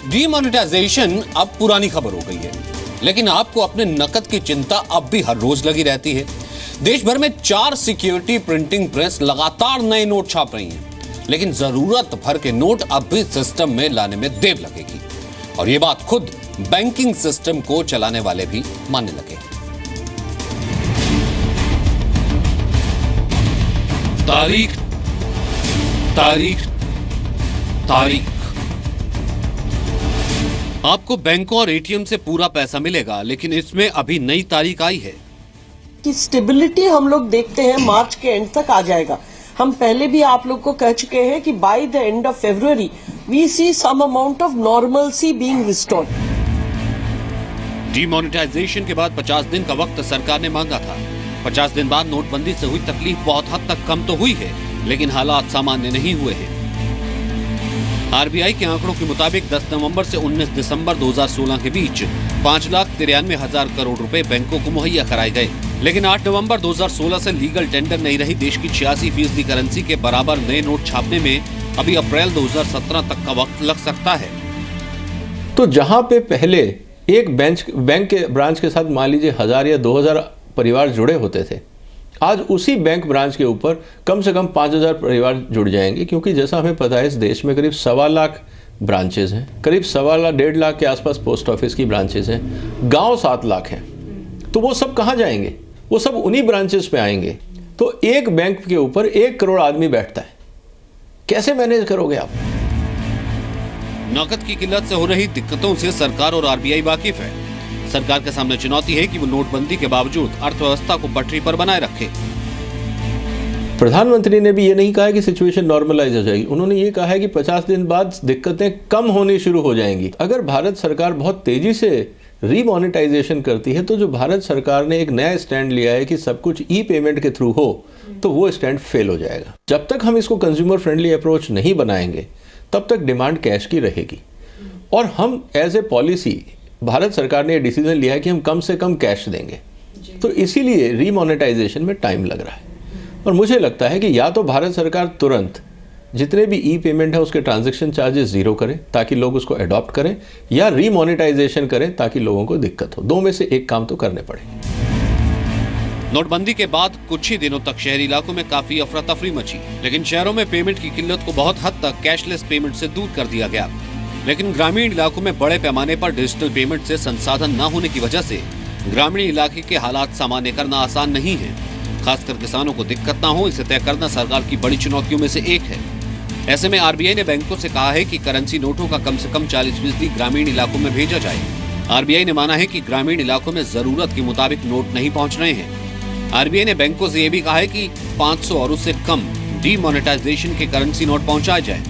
Demonetisation अब पुरानी खबर हो गई है, लेकिन आपको अपने नकद की चिंता अब भी हर रोज लगी रहती है। देश भर में 4 सिक्योरिटी प्रिंटिंग प्रेस लगातार नए नोट छाप रही हैं, लेकिन जरूरत भर के नोट अब भी सिस्टम में लाने में देर लगेगी, और यह बात खुद बैंकिंग सिस्टम को चलाने वाले भी मानने लगे। तारीख तारीख तारीख। आपको बैंकों और एटीएम से पूरा पैसा मिलेगा, लेकिन इसमें अभी नई तारीख आई है कि स्टेबिलिटी हम लोग देखते हैं मार्च के एंड तक आ जाएगा। हम पहले भी आप लोग को कह चुके हैं कि by the end of February we see some amount of normalcy being restored. Demonetisation के बाद 50 दिन का वक्त सरकार ने मांगा था। 50 दिन बाद नोटबंदी से हुई तकलीफ बहुत हद तक कम तो हुई है, लेकिन हालात सामान्य नहीं हुए हैं। आरबीआई के आंकड़ों के मुताबिक 10 नवंबर से 19 दिसंबर 2016 के बीच 5,93,000 करोड़ रुपए बैंकों को मुहैया कराए गए, लेकिन 8 नवंबर 2016 से लीगल टेंडर नहीं रही देश की 86% करेंसी के बराबर नए नोट छापने में अभी अप्रैल 2017 तक का वक्त लग सकता है। तो जहां पे पहले एक बैंक के ब्रांच के साथ मान लीजिए 1000 या 2000 परिवार जुड़े होते थे, आज उसी बैंक ब्रांच के ऊपर कम से कम 5000 परिवार जुड़ जाएंगे, क्योंकि जैसा हमें पता है इस देश में करीब 1.25 लाख ब्रांचेज हैं, करीब 1.25 लाख के आसपास पोस्ट ऑफिस की ब्रांचेज हैं, गांव 7 लाख हैं। तो वो सब कहाँ जाएंगे? वो सब उन्हीं ब्रांचेस पे आएंगे। तो एक बैंक के ऊपर 1 करोड़ आदमी बैठता है, कैसे मैनेज करोगे आप? नकद की किल्लत से हो रही दिक्कतों से सरकार और आरबीआई वाकिफ है। सरकार के सामने चुनौती है कि वो नोटबंदी के बावजूद अर्थव्यवस्था को पटरी पर बनाए रखे। प्रधानमंत्री ने भी ये नहीं कहा कि सिचुएशन नॉर्मलाइज हो जाएगी, उन्होंने ये कहा है कि 50 दिन बाद दिक्कतें कम होनी शुरू हो जाएंगी। अगर भारत सरकार बहुत तेजी से रीमोनेटाइजेशन करती है, तो जो भारत सरकार ने एक नया स्टैंड लिया है कि सब कुछ ई पेमेंट के थ्रू हो, तो वो स्टैंड फेल हो जाएगा। जब तक हम इसको कंज्यूमर फ्रेंडली अप्रोच नहीं बनाएंगे, तब तक डिमांड कैश की रहेगी। और हम एज ए पॉलिसी भारत सरकार ने डिसीजन लिया है कि हम कम से कम कैश देंगे, तो इसीलिए रीमोनेटाइजेशन में टाइम लग रहा है। और मुझे लगता है कि या तो भारत सरकार तुरंत जितने भी ई पेमेंट है उसके ट्रांजैक्शन चार्जेस जीरो करें ताकि लोग उसको अडॉप्ट करें, या रीमोनेटाइजेशन करें ताकि लोगों को दिक्कत हो। दो में से एक काम तो करने पड़े। नोटबंदी के बाद कुछ ही दिनों तक शहरी इलाकों में काफी अफरा तफरी मची, लेकिन शहरों में पेमेंट की किल्लत को बहुत हद तक कैशलेस पेमेंट से दूर कर दिया गया। लेकिन ग्रामीण इलाकों में बड़े पैमाने पर डिजिटल पेमेंट से संसाधन न होने की वजह से ग्रामीण इलाके के हालात सामान्य करना आसान नहीं है। खासकर किसानों को दिक्कत न हो, इसे तय करना सरकार की बड़ी चुनौतियों में से एक है। ऐसे में आरबीआई ने बैंकों से कहा है कि करेंसी नोटों का कम से कम 40% ग्रामीण इलाकों में भेजा जाए। आरबीआई ने माना है कि ग्रामीण इलाकों में जरूरत के मुताबिक नोट नहीं पहुंच रहे हैं। आरबीआई ने बैंकों से यह भी कहा है कि 500 और उससे कम डीमोनेटाइजेशन के करेंसी नोट पहुंचाए जाए।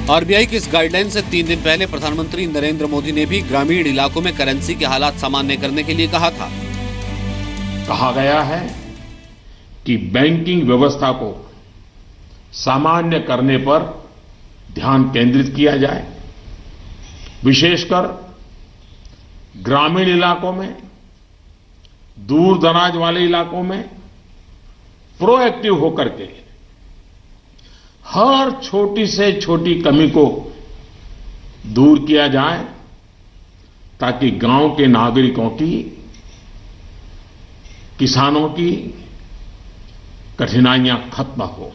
आरबीआई की इस गाइडलाइन से 3 दिन पहले प्रधानमंत्री नरेंद्र मोदी ने भी ग्रामीण इलाकों में करेंसी के हालात सामान्य करने के लिए कहा था। कहा गया है कि बैंकिंग व्यवस्था को सामान्य करने पर ध्यान केंद्रित किया जाए, विशेषकर ग्रामीण इलाकों में, दूर दराज वाले इलाकों में प्रोएक्टिव होकर के हर छोटी से छोटी कमी को दूर किया जाए, ताकि गांव के नागरिकों की, किसानों की कठिनाइयां खत्म हो।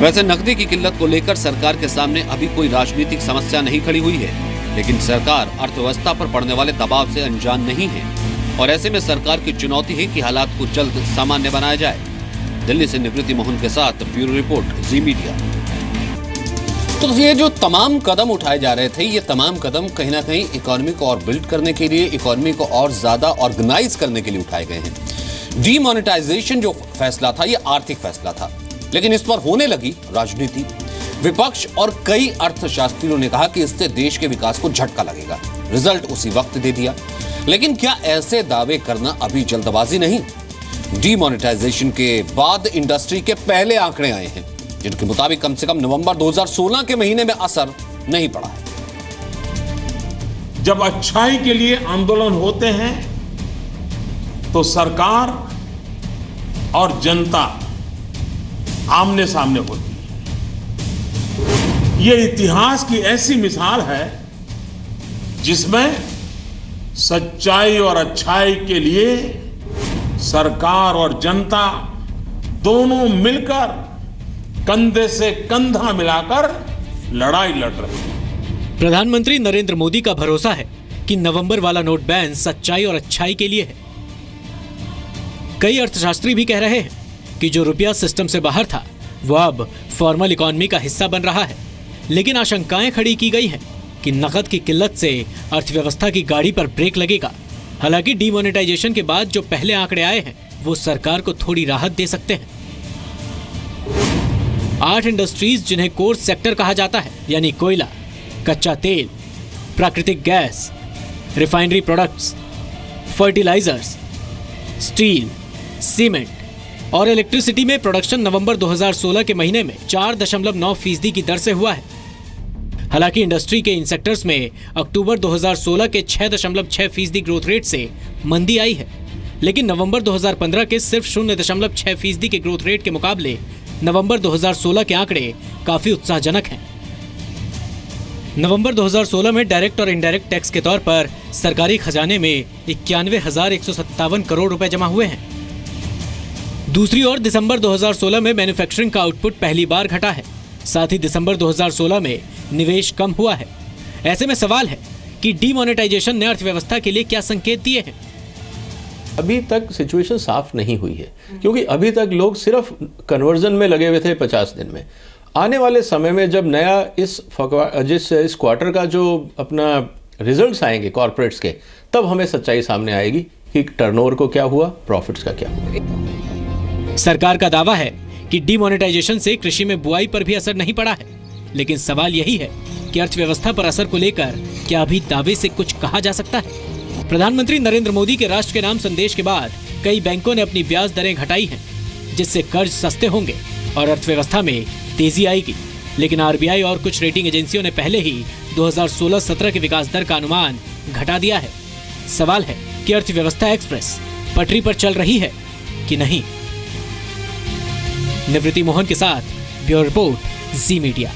वैसे नकदी की किल्लत को लेकर सरकार के सामने अभी कोई राजनीतिक समस्या नहीं खड़ी हुई है, लेकिन सरकार अर्थव्यवस्था पर पड़ने वाले दबाव से अनजान नहीं है, और ऐसे में सरकार की चुनौती है कि हालात को जल्द सामान्य बनाया जाए। दिल्ली से निवृत्ति मोहन के साथ ब्यूरो रिपोर्ट, जी मीडिया। तो ये जो तमाम कदम उठाए जा रहे थे, ये तमाम कदम कहीं ना कहीं इकोनॉमी को और बिल्ड करने के लिए, इकोनॉमी को और ज्यादा ऑर्गेनाइज करने के लिए उठाए गए हैं। डीमोनेटाइजेशन जो फैसला था, ये आर्थिक फैसला था, लेकिन इस पर होने लगी राजनीति। विपक्ष और कई अर्थशास्त्रियों ने कहा कि इससे देश के विकास को झटका लगेगा। रिजल्ट उसी वक्त दे दिया। लेकिन क्या ऐसे दावे करना अभी जल्दबाजी नहीं? डीमोनेटाइजेशन के बाद इंडस्ट्री के पहले आंकड़े आए हैं, जिनके मुताबिक कम से कम नवंबर 2016 के महीने में असर नहीं पड़ा है। जब अच्छाई के लिए आंदोलन होते हैं तो सरकार और जनता आमने सामने होती है। ये इतिहास की ऐसी मिसाल है जिसमें सच्चाई और अच्छाई के लिए सरकार और जनता दोनों मिलकर कंधे से कंधा मिलाकर लड़ाई लड़ रहे हैं। प्रधानमंत्री नरेंद्र मोदी का भरोसा है कि नवंबर वाला नोट बैन सच्चाई और अच्छाई के लिए है। कई अर्थशास्त्री भी कह रहे हैं कि जो रुपया सिस्टम से बाहर था वो अब फॉर्मल इकोनॉमी का हिस्सा बन रहा है, लेकिन आशंकाएं खड़ी की गई हैं कि नकद की किल्लत से अर्थव्यवस्था की गाड़ी पर ब्रेक लगेगा। हालांकि डीमोनेटाइजेशन के बाद जो पहले आंकड़े आए हैं वो सरकार को थोड़ी राहत दे सकते हैं। 8 इंडस्ट्रीज जिन्हें कोर सेक्टर कहा जाता है, यानी कोयला, कच्चा तेल, प्राकृतिक gas, refinery products, fertilisers, steel, cement और इलेक्ट्रिसिटी में प्रोडक्शन नवंबर 2016 के महीने में 4.9% की दर से हुआ है। हालांकि इंडस्ट्री के इन सेक्टर्स में अक्टूबर 2016 के 6.6% ग्रोथ रेट से मंदी आई है, लेकिन नवंबर 2015 के सिर्फ 0.6% के ग्रोथ रेट के मुकाबले नवंबर 2016 के आंकड़े काफी उत्साहजनक हैं। नवंबर 2016 में डायरेक्ट और इनडायरेक्ट टैक्स के तौर पर सरकारी खजाने में 91,157 करोड़ रुपए जमा हुए हैं। दूसरी ओर दिसंबर 2016 में मैन्युफैक्चरिंग का आउटपुट पहली बार घटा है। साथ ही दिसंबर 2016 में निवेश कम हुआ है। ऐसे में सवाल है कि डीमोनेटाइजेशन ने अर्थव्यवस्था के लिए क्या संकेत दिए हैं। अभी तक सिचुएशन साफ नहीं हुई है, क्योंकि अभी तक लोग सिर्फ कन्वर्जन में लगे हुए थे 50 दिन में। आने वाले समय में जब नया इस क्वार्टर का जो अपना रिजल्ट्स आएंगे कॉर्पोरेट्स के, तब हमें सच्चाई सामने आएगी कि टर्नओवर को क्या हुआ, प्रॉफिट्स का क्या हुआ। सरकार का दावा है कि डीमोनेटाइजेशन से कृषि में बुआई पर भी असर नहीं पड़ा है, लेकिन सवाल यही है कि अर्थव्यवस्था पर असर को लेकर क्या अभी दावे से कुछ कहा जा सकता है। प्रधानमंत्री नरेंद्र मोदी के राष्ट्र के नाम संदेश के बाद कई बैंकों ने अपनी ब्याज दरें घटाई हैं, जिससे कर्ज सस्ते होंगे और अर्थव्यवस्था में तेजी आएगी। लेकिन आरबीआई और कुछ रेटिंग एजेंसियों ने पहले ही 2016-17 के विकास दर का अनुमान घटा दिया है। सवाल है कि अर्थव्यवस्था एक्सप्रेस पटरी पर चल रही है कि नहीं। निवृत्ति मोहन के साथ ब्यूरो रिपोर्ट, जी मीडिया।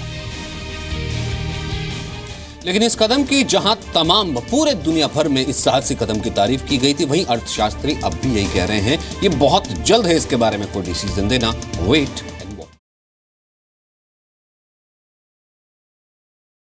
लेकिन इस कदम की जहां तमाम पूरे दुनिया भर में इस साहसिक कदम की तारीफ की गई थी, वहीं अर्थशास्त्री अब भी यही कह रहे हैं ये बहुत जल्द है इसके बारे में कोई डिसीजन देना। वेट